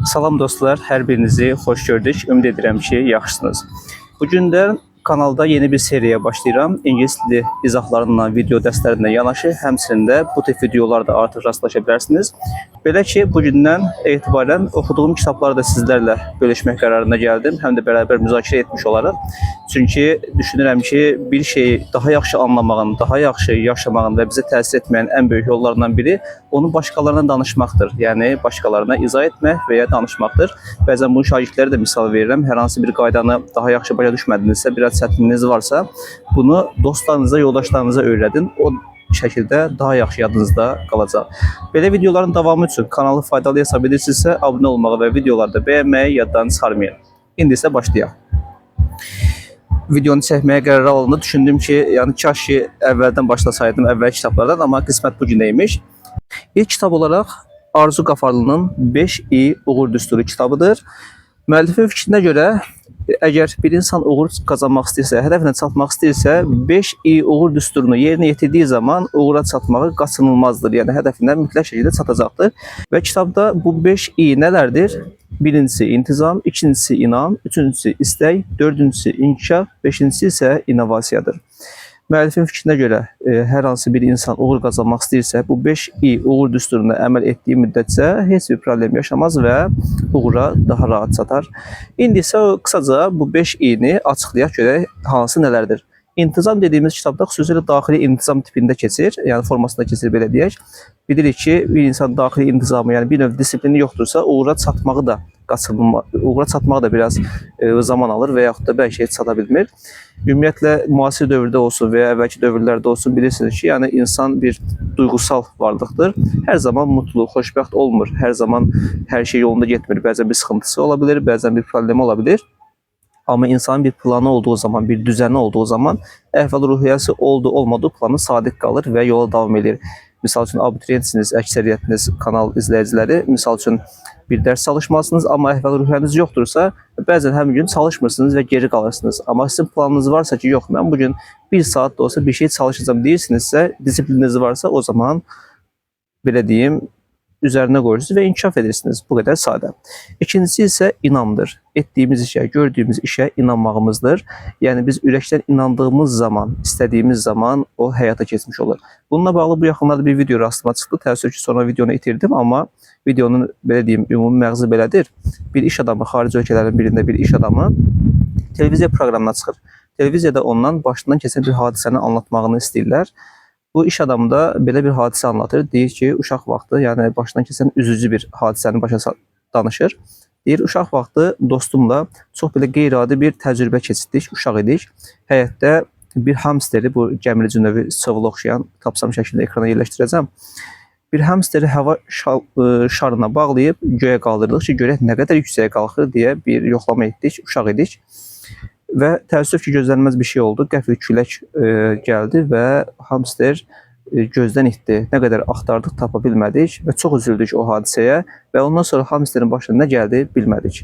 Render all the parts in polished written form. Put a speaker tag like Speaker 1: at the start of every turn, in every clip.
Speaker 1: Salam dostlar, hər birinizi xoş gördük. Ümid edirəm ki, yaxşısınız. Bugün də kanalda yeni bir seriya başlayıram. İngilis dili izahlarından, video dərslərinə yanaşı, həmçinin də bu tip videolarda artıq rastlaşa bilərsiniz. Belə ki, bugündən etibarən oxuduğum kitabları da sizlərlə bölüşmək qərarına gəldim. Həm də bərabər müzakirə etmiş olaraq. Çünki düşünürəm ki, bir şeyi daha yaxşı anlamağın, daha yaxşı yaşamağın və bizə təsir etməyən ən böyük yollarından biri onu başqalarına danışmaqdır. Yəni, başqalarına izah etmək və ya danışmaqdır. Bəzən bu şagirdlərə də misal verirəm. Hər hansı bir qaydanı daha yaxşı başa düşmədinizsə, biraz çətinliyiniz varsa, bunu dostlarınıza, yoldaşlarınıza öyrədin. O şəkildə daha yaxşı yadınızda qalacaq. Belə videoların davamı üçün kanalı faydalı hesab edirsinizsə, abunə olmağı və videoları da bəyənməyi yaddan çıxarmayın. İndi isə başlayaq. Videonu çəkməyə qərar alında düşündüm ki, yəni kaş ki əvvəldən başlasaydım, əvvəl kitablardan, amma qismət bugünəymiş. İlk kitab olaraq Arzu Qafarlının 5i Uğur Düsturu kitabıdır. Müəllifin fikrinə görə, əgər bir insan uğur qazanmaq istəyirsə, hədəfinə çatmaq istəyirsə, 5i Uğur Düsturunu yerinə yetirdiyi zaman uğura çatmağı qaçınılmazdır. Yəni, hədəfinə mütləq şəkildə çatacaqdır. Və kitabda bu 5i nələrdir? Birincisi intizam, ikincisi inam, üçüncüsü istək, dördüncüsü inkişaf, beşincisi isə innovasiyadır. Müəllifin fikrinə görə hər hansı bir insan uğur qazanmaq istəyirsə, bu 5i Uğur Düsturuna əməl etdiyi müddətcə heç bir problem yaşamaz və uğura daha rahat çatar. İndi isə qısaca bu 5i-ni açıqlayaq görək hansı nələrdir. İntizam dediyimiz kitabda xüsusilə daxili intizam tipində keçir, yəni formasında keçir belə deyək. Bilirik ki, bir insan daxili intizamı, yəni bir növ disiplini yoxdursa, uğura çatmağı da uğura çatmağı da biraz zaman alır və yaxud da bəlkə heç çata bilmir. Ümumiyyətlə, müasir dövrdə olsun və ya əvvəlki dövrlərdə olsun, bilirsiniz ki, yəni insan bir duyğusal varlıqdır. Hər zaman mutlu, xoşbəxt olmur, hər zaman hər şey yolunda getmir. Bəzən bir sıxıntısı ola bilir, bəzən bir problemi ola bilir. Amma insanın bir planı olduğu zaman, bir düzəni olduğu zaman, əhval-ruhiyyəsi olmadığı planı sadiq qalır və yola davam edir. Misal üçün, abituriyentsiniz, əksəriyyətiniz kanal izləyiciləri, misal üçün bir dərs çalışmalısınız, amma əhval-ruhiyyəniz yoxdursa, bəzən həmin gün çalışmırsınız və geri qalırsınız. Amma sizin planınız varsa ki, yox, mən bugün bir saat da olsa bir şey çalışacağım deyirsinizsə, disiplininiz varsa, o zaman, belə deyim, üzərinə qoyursunuz və inkişaf edirsiniz. Bu qədər sadə. İkincisi isə inamdır. Etdiyimiz işə, gördüyümüz işə inanmağımızdır. Yəni, biz ürəkdən inandığımız zaman, istədiyimiz zaman o həyata keçmiş olur. Bununla bağlı bu yaxınlarda bir video rastıma çıxdı. Təəssüf ki, sonra videonu itirdim, amma videonun, belə deyim, ümumi məğzi belədir. Bir iş adamı, xarici ölkələrin birində bir iş adamı televiziya proqramına çıxır. Televiziyada ondan başından keçən bir hadisəni anlatmağını istəyirlər. Bu iş adamı da belə bir hadisə anlatır. Deyir ki, uşaq vaxtı, yəni başdan keçən üzücü bir hadisəni başa danışır. Deyir, uşaq vaxtı dostumla çox belə qeyri-adi bir təcrübə keçirdik, uşaq idik. Həyətdə bir hamsteri, bu gəmirici növü sıçovula oxşayan, tapsam şəkildə ekrana yerləşdirəcəm. Bir hamsteri hava şarına bağlayıb göyə qaldırdıq ki, görək nə qədər yüksəyə qalxır deyə bir yoxlama etdik, uşaq idik. Və təəssüf ki, gözlənilməz bir şey oldu. Qəfil külək gəldi və hamster gözdən itdi. Nə qədər axtardıq, tapa bilmədik və çox üzüldük o hadisəyə və ondan sonra hamsterin başına nə gəldi bilmədik.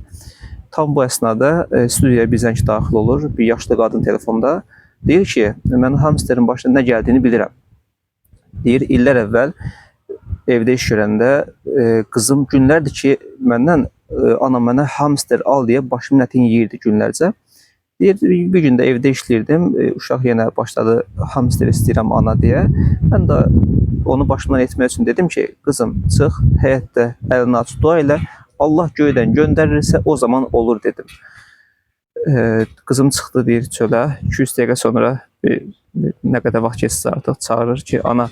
Speaker 1: Tam bu əsnada studiyaya bir zəng daxil olur. Bir yaşlı qadın telefonda deyir ki, mən hamsterin başına nə gəldiyini bilirəm. Deyir, illər əvvəl evdə iş görəndə qızım günlərdir ki, məndən ana mənə hamster al deyə başımın ətini yeyirdi günlərcə. Deyir, bir gün də evdə işləyirdim, uşaq yenə başladı hamster istəyirəm ana deyə. Mən də onu başımdan etmək üçün dedim ki, qızım çıx, həyətdə əlini aç, dua elə, Allah göydən göndərirsə o zaman olur dedim. Qızım çıxdı deyir çölə, 200 dəqiqə sonra nə qədər vaxt keçsə artıq çağırır ki, ana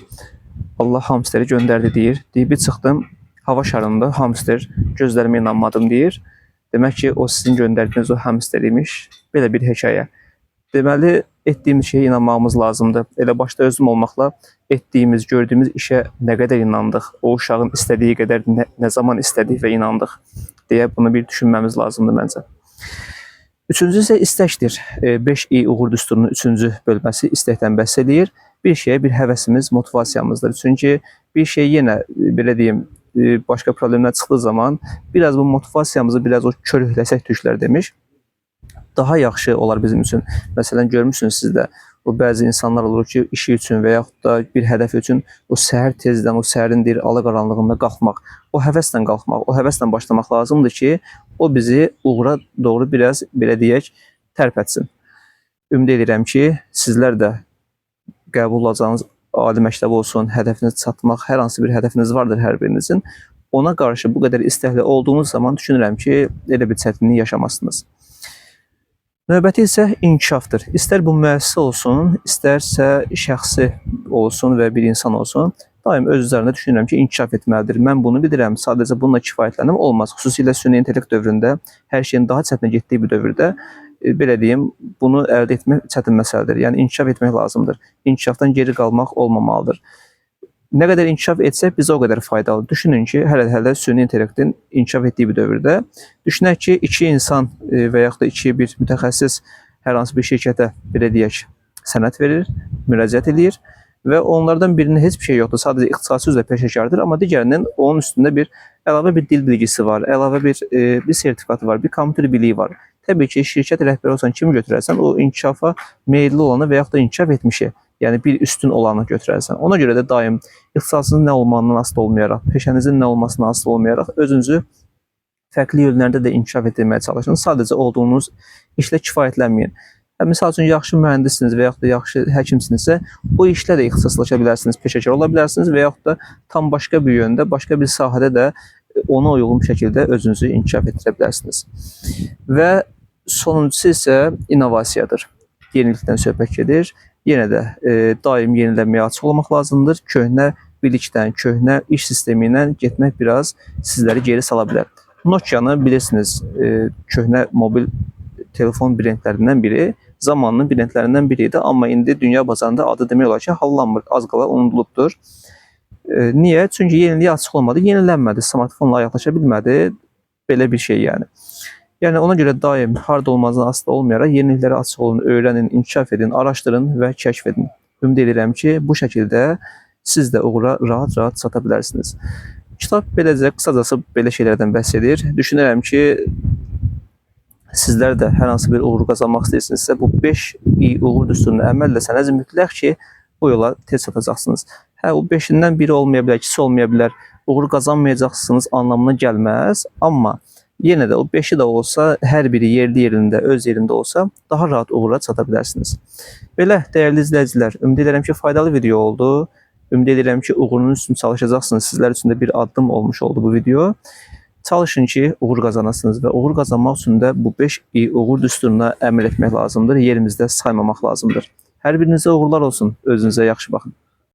Speaker 1: Allah hamsteri göndərdi deyir. Deyir, bir çıxdım, hava şarında hamster, gözlərimə inanmadım deyir. Demək ki, o sizin göndərdiyiniz o hamster imiş. Belə bir hekayə. Deməli, etdiyimiz şeyə inanmağımız lazımdır. Elə başda özüm olmaqla etdiyimiz, gördüyümüz işə nə qədər inandıq, o uşağın istədiyi qədər nə zaman istədik və inandıq deyə bunu bir düşünməmiz lazımdır məncə. Üçüncü isə istəkdir. 5i Uğur Düsturunun üçüncü bölməsi istəkdən bəhs edir. Bir şeyə bir həvəsimiz, motivasiyamızdır. Çünki bir şey yenə, belə deyim, başqa problemlər çıxdığı zaman biraz bu motivasiyamızı biraz o körükləsək düşlər demiş. Daha yaxşı olar bizim üçün. Məsələn, görmüşsünüz siz də O bəzi insanlar olur ki, işi üçün və yaxud da bir hədəf üçün o səhər tezdən, o səhərin deyir ala-qaranlığında qalxmaq, o həvəslə qalxmaq, o həvəslə başlamaq lazımdır ki, o bizi uğura doğru biraz, belə deyək, tərpətsin. Ümid edirəm ki, sizlər də qəbul olacağınız ali məktəb olsun, hədəfinizi çatmaq, hər hansı bir hədəfiniz vardır hər birinizin. Ona qarşı bu qədər istəkli olduğunuz zaman düşünürəm ki, elə bir çətinlik yaşamazsınız. Növbəti isə inkişafdır. İstər bu müəssisə olsun, istərsə şəxsi olsun və bir insan olsun, daim öz üzərində düşünürəm ki, inkişaf etməlidir. Mən bunu bilirəm, sadəcə bununla kifayətlənəm olmaz. Xüsusilə süni intellekt dövründə, hər şeyin daha çətinə getdiyi bir dövrdə, belə deyim, bunu əldə etmək çətin məsələdir. Yəni, inkişaf etmək lazımdır. İnkişafdan geri qalmaq olmamalıdır. Nə qədər inkişaf etsək, bizə o qədər faydalı. Düşünün ki, hələ süni intellektin inkişaf etdiyi bir dövrdə, düşünək ki, iki insan və yaxud da bir mütəxəssis hər hansı bir şirkətə, belə deyək, sənəd verir, müraciət edir və onlardan birinin heç bir şey yoxdur, sadəcə ixtisası üzrə peşəkardır, amma digərinin onun üstündə əlavə bir dil bilgisi var, əlavə bir sertifikatı var, bir kompüter biliyi var. Təbii ki, şirkət rəhbəri olsan kimi götürərsən, o inkişafa meyilli olanı və yaxud da inkişaf etmişi, yəni bir üstün olanı götürərsən. Ona görə də daim ixtisasınızın nə olmağından asılı olmayaraq, peşənizin nə olmasından asılı olmayaraq özünüzü fərqli yönlərdə də inkişaf etdirməyə çalışın. Sadəcə olduğunuz işlə kifayətlənməyin. Misal üçün, yaxşı mühəndissiniz və yaxud da yaxşı həkimsinizsə, o işlə də ixtisaslaşa bilərsiniz, peşəkar ola bilərsiniz və yaxud da tam başqa bir yöndə, başqa bir sahədə də ona uyğun şəkildə özünüzü inkişaf etdirə bilərsiniz. Və sonuncusu isə innovasiyadır. Yenilikdən söhbət gedir. Yenə də daim yenilənməyə açıq olmaq lazımdır. Köhnə bilikdən, köhnə iş sistemi ilə getmək biraz sizləri geri sala bilər. Nokia'nı bilirsiniz, köhnə mobil telefon brendlərindən biri, zamanının brendlərindən biri idi. Amma indi dünya bazarında adı demək olar ki, hallanmır, az qala unudulubdur. Niyə? Çünki yeniliyə açıq olmadı, yenilənmədi, smartfonla ayaqlaşa bilmədi, belə bir şey yəni. Yəni, ona görə daim harda olmazdan asılı olmayaraq yeniliklərə açıq olun, öyrənin, inkişaf edin, araşdırın və kəşf edin. Ümid edirəm ki, bu şəkildə siz də uğura rahat-rahat çata bilərsiniz. Kitab beləcə, qısacası belə şeylərdən bəhs edir. Düşünürəm ki, sizlər də hər hansı bir uğur qazanmaq istəyirsinizsə, bu 5i uğur düsturuna əməl etsəniz mütləq ki, bu yola tez çatacaqsınız. O 5-dən biri olmaya bilər, ikisi olmaya bilər, uğur qazanmayacaqsınız anlamına gəlməz, amma yenə də o 5-i də olsa, hər biri yerli yerində, öz yerində olsa, daha rahat uğura çata bilərsiniz. Belə, dəyərli izləyicilər, ümid edirəm ki, faydalı video oldu. Ümid edirəm ki, uğurunuz üçün çalışacaqsınız. Sizlər üçün də bir addım olmuş oldu bu video. Çalışın ki, uğur qazanasınız və uğur qazanmaq üçün də bu 5i uğur düsturuna əməl etmək lazımdır. Yerimizdə saymamaq lazımdır. Hər birinizə uğurlar olsun. Özünüzə yaxşı baxın.